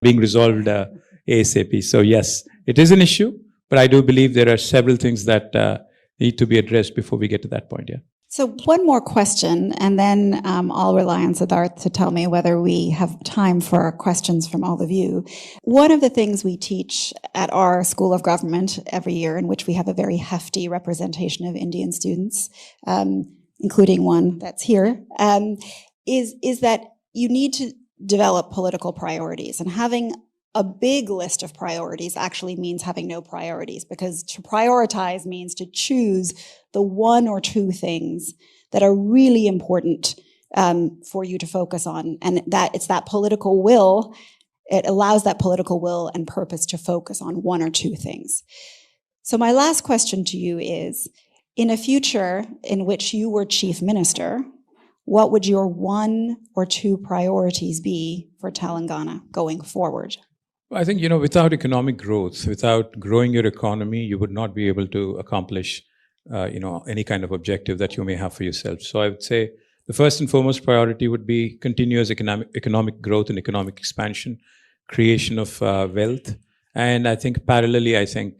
being resolved ASAP. So yes, it is an issue, but I do believe there are several things that need to be addressed before we get to that point. Yeah. So one more question, and then I'll rely on Siddharth to tell me whether we have time for questions from all of you. One of the things we teach at our School of Government every year, in which we have a very hefty representation of Indian students, including one that's here, is that you need to develop political priorities, and having a big list of priorities actually means having no priorities, because to prioritize means to choose the one or two things that are really important for you to focus on. And that it's that political will, it allows that political will and purpose to focus on one or two things. So my last question to you is, in a future in which you were chief minister, what would your one or two priorities be for Telangana going forward? I think, without economic growth, without growing your economy, you would not be able to accomplish, any kind of objective that you may have for yourself. So I would say the first and foremost priority would be continuous economic growth and economic expansion, creation of wealth. And I think parallelly,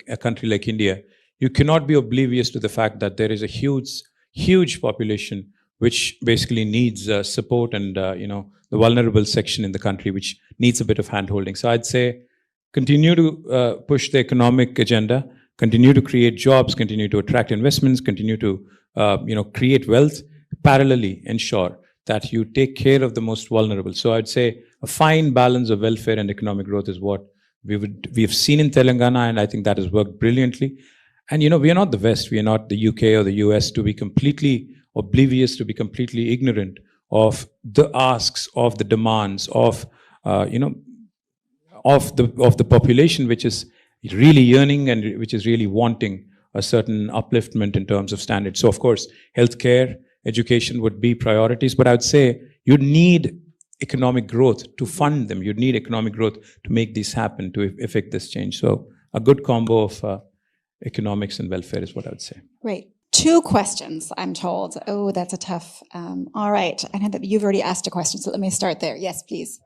a country like India, you cannot be oblivious to the fact that there is a huge population which basically needs support, and the vulnerable section in the country which needs a bit of handholding. So I'd say continue to push the economic agenda, continue to create jobs, continue to attract investments, continue to create wealth, parallelly ensure that you take care of the most vulnerable. So I'd say a fine balance of welfare and economic growth is what we've seen in Telangana, and I think that has worked brilliantly. And we are not the West, we are not the UK or the US to be completely oblivious, to be completely ignorant of the asks, of the demands, of the population which is really yearning and which is really wanting a certain upliftment in terms of standards. So of course, healthcare, education would be priorities, but I would say you need economic growth to fund them. You'd need economic growth to make these happen, to effect this change. So a good combo of economics and welfare is what I would say. Great. 2 questions, I'm told. Oh, that's a tough. All right. I know that you've already asked a question, so let me start there. Yes, please.